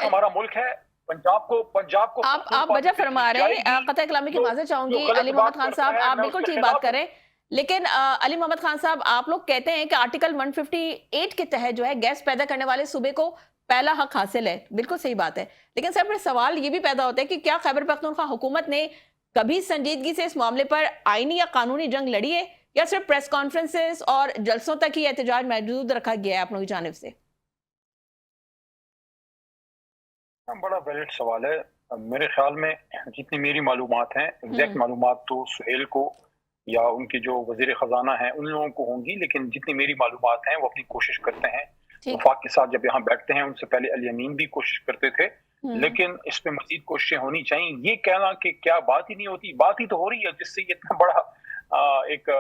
हमारा मुल्क है, पंजाब को आप वजह फरमा रहे हैं, कतई कलामी की माज़रत चाहूंगी अली मोहम्मद खान साहब, आप बिल्कुल ठीक बात करें, लेकिन अली मोहम्मद खान साहब, आप लोग कहते हैं कि आर्टिकल 158 के तहत जो है गैस पैदा करने वाले सूबे को पहला हक हासिल है। बिल्कुल सही बात है, लेकिन सर फिर सवाल ये भी पैदा होता है कि क्या खैबर पख्तूनख्वा हुकूमत ने कभी संजीदगी से इस मामले पर आईनी या कानूनी जंग लड़ी है, या सिर्फ प्रेस कॉन्फ्रेंसेस और जलसों तक ही एहतजाज महदूद रखा गया है आप लोगों की जानिब से? बड़ा वैलिड सवाल है। मेरे ख्याल में जितनी मेरी मालूमात हैं, एग्जैक्ट मालूमात तो सुहेल को या उनके जो वजीर खजाना हैं उन लोगों को होंगी, लेकिन जितनी मेरी मालूमात हैं वो अपनी कोशिश करते हैं। वफाक के साथ जब यहाँ बैठते हैं, उनसे पहले अली अमीन भी कोशिश करते थे, लेकिन इस पे मजीद कोशिशें होनी चाहिए। ये कहना कि क्या बात ही नहीं होती, बात ही तो हो रही है, जिससे ये इतना बड़ा एक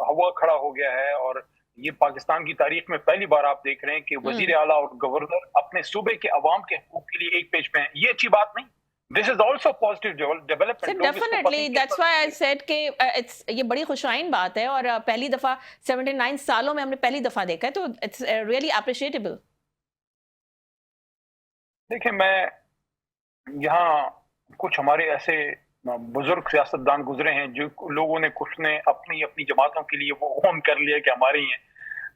हवा खड़ा हो गया है। और ये पाकिस्तान की तारीख में पहली बार आप देख रहे हैं कि वजीर आला और गवर्नर अपने सूबे के अवाम के हकूक के लिए एक पेज पे हैं। ये अच्छी बात नहीं। This is also positive development. Definitely, that's why I said कि ये बड़ी खुशाइन बात है, और पहली दफा 79 सालों में हमने पहली दफा देखा है, तो it's really appreciable. देखिए, मैं यहाँ कुछ हमारे ऐसे बुजुर्ग सियासतदान गुजरे हैं जो लोगों ने कुछ ने अपनी अपनी जमातों के लिए वो ओन कर लिया कि हमारे ही हैं।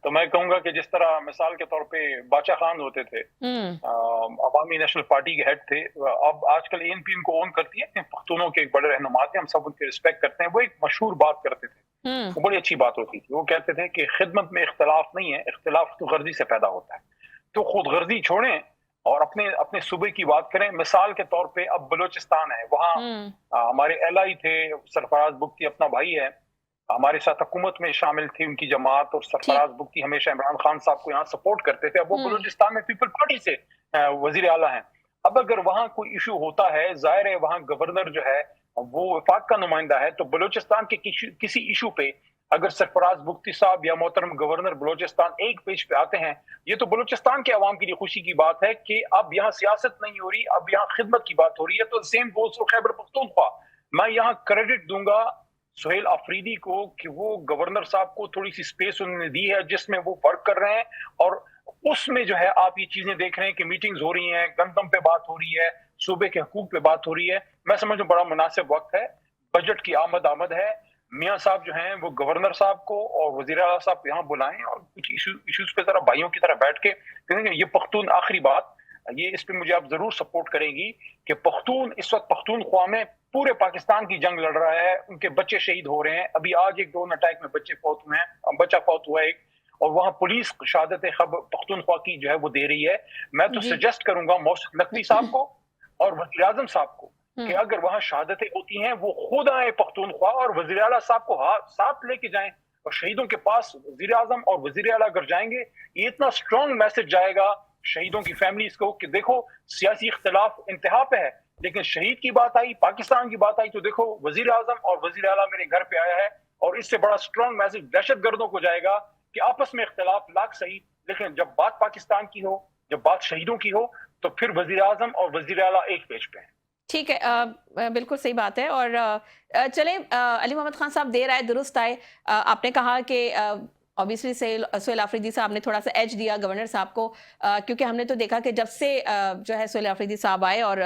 तो मैं कहूंगा कि जिस तरह मिसाल के तौर पे बादशाह खान होते थे, अवामी नेशनल पार्टी के हेड थे, अब आजकल एएनपी उनको ओन करती है, पख्तूनों के एक बड़े रहनुमा थे, हम सब उनके रिस्पेक्ट करते हैं। वो एक मशहूर बात करते थे, वो बड़ी अच्छी बात होती थी। वो कहते थे कि खिदमत में इख्तलाफ नहीं है, इख्तलाफ तो गर्जी से पैदा होता है। तो खुद गर्जी छोड़ें और अपने सूबे की बात करें। मिसाल के तौर पे अब बलूचिस्तान है, वहाँ हमारे एलआई थे, सरफराज बुख्ती अपना भाई है, हमारे साथ हुकूमत में शामिल थी उनकी जमात, और सरफराज बुख्ती हमेशा इमरान खान साहब को यहाँ सपोर्ट करते थे। अब वो बलूचिस्तान में पीपल पार्टी से वजीर आला हैं। अब अगर वहाँ कोई इशू होता है, जाहिर है वहाँ गवर्नर जो है वो वफाक का नुमाइंदा है, तो बलूचिस्तान के किसी इशू पे अगर सरफराज बुख्ती साहब या मोहतरम गवर्नर बलूचिस्तान एक पेज पे आते हैं, ये तो बलूचिस्तान के अवाम के लिए खुशी की बात है कि अब यहाँ सियासत नहीं हो रही, अब यहाँ खिदमत की बात हो रही है। तो same goals for Khyber Pakhtunkhwa. मैं यहाँ क्रेडिट दूंगा सुहेल आफरीदी को कि वो गवर्नर साहब को थोड़ी सी स्पेस उन्होंने दी है जिसमें वो वर्क कर रहे हैं, और उसमें जो है आप ये चीजें देख रहे हैं कि मीटिंग्स हो रही हैं, गंदम पे बात हो रही है, सूबे के हकूक पे बात हो रही है। मैं समझ बड़ा मुनासिब वक्त है, बजट की आमद है। मियाँ साहब जो हैं वो गवर्नर साहब को और वजीर आला साहब यहाँ बुलाएं और कुछ इश्यूज पे जरा भाइयों की तरह बैठ के कहेंगे। ये पख्तून, आखिरी बात, ये इस पे मुझे आप जरूर सपोर्ट करेंगी कि पख्तून इस वक्त पख्तूनख्वा में पूरे पाकिस्तान की जंग लड़ रहा है, उनके बच्चे शहीद हो रहे हैं। अभी आज एक ड्रोन अटैक में बच्चा फौत हुआ है एक, और वहाँ पुलिस शहादत खबर पख्तूनख्वा की जो है वो दे रही है। मैं तो सजेस्ट करूंगा मोहसिन नकवी साहब को और वज़ीर आज़म साहब को कि अगर वहाँ शहादतें होती हैं वो खुद आए पख्तूनख्वा और वज़ीर आला साहब को साथ लेके जाएं, और शहीदों के पास वज़ीर आज़म और वज़ीर आला अगर जाएंगे, ये इतना स्ट्रॉन्ग मैसेज जाएगा शहीदों की फैमिलीज को कि देखो सियासी इख्तिलाफ इंतहा पे है, लेकिन शहीद की बात आई, पाकिस्तान की बात आई, तो देखो वज़ीर आज़म और वज़ीर आला मेरे घर पे आया है। और इससे बड़ा स्ट्रॉन्ग मैसेज दहशत गर्दों को जाएगा कि आपस में इख्तिलाफ लाख सही, लेकिन जब बात पाकिस्तान की हो, जब बात शहीदों की हो, तो फिर वज़ीर आज़म और वज़ीर आला एक पेज पे है। ठीक है, बिल्कुल सही बात है। और चलें, अली मोहम्मद खान साहब देर आए दुरुस्त आए। आपने कहा कि ऑब्वियसली सुहेल आफरीदी साहब ने थोड़ा सा एज दिया गवर्नर साहब को, क्योंकि हमने तो देखा कि जब से जो है सुहेल आफरीदी साहब आए और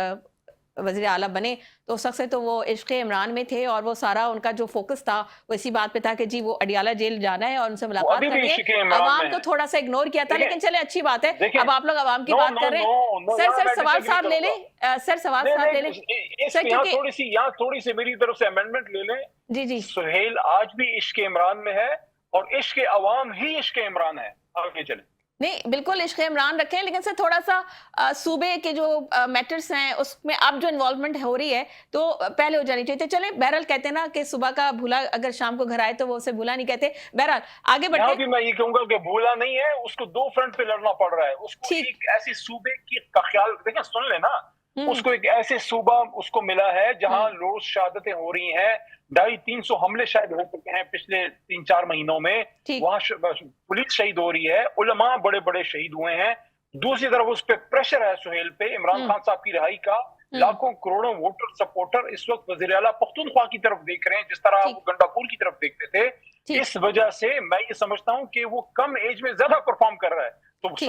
वज़ीर आला बने, तो उस वक्त से तो वो इश्क़ इमरान में थे, और वो सारा उनका जो फोकस था वो इसी बात पे था कि जी वो अडियाला जेल जाना है और उनसे मुलाकात करनी है। अवाम को थोड़ा सा इग्नोर किया था, लेकिन चले अच्छी बात है, अब आप लोग अवाम की बात कर रहे हैं। सर सवाल साहब ले लें, सर सवाल साहब ले लें सर, क्योंकि यहाँ थोड़ी सी मेरी तरफ से अमेंडमेंट ले लें। जी जी, सुहेल आज भी इश्क़ इमरान में है, और इश्क़ अवाम ही इश्क़ इमरान है। आगे चले। नहीं, बिल्कुल इश्क़ इमरान रखें, लेकिन सर थोड़ा सा सूबे के जो मैटर्स हैं उसमें अब जो इन्वॉल्वमेंट हो रही है तो पहले हो जानी चाहिए। तो चले, बहरहाल कहते हैं ना कि सुबह का भूला अगर शाम को घर आए तो वो उसे भूला नहीं कहते। बहरहाल आगे बढ़ते हैं। मैं ये कहूंगा कि भूला नहीं है, उसको दो फ्रंट पे लड़ना पड़ रहा है। उसको एक ऐसे सूबे का ख्याल देखें, सुन लेना, उसको एक ऐसे सूबा उसको मिला है जहां रोज शहादतें हो रही हैं, 250-300 हमले शायद हो चुके हैं पिछले 3-4 महीनों में, वहां पुलिस शहीद हो रही है, उलमा बड़े बड़े शहीद हुए हैं। दूसरी तरफ उस पर प्रेशर है सुहेल पे, इमरान खान साहब की रिहाई का। लाखों करोड़ों वोटर सपोर्टर इस वक्त वज़ीर आला पख्तूनख्वा की तरफ देख रहे हैं, जिस तरह वो गंडापुर की तरफ देखते थे। इस वजह से मैं ये समझता हूं कि वो कम एज में ज्यादा परफॉर्म कर रहा है। तो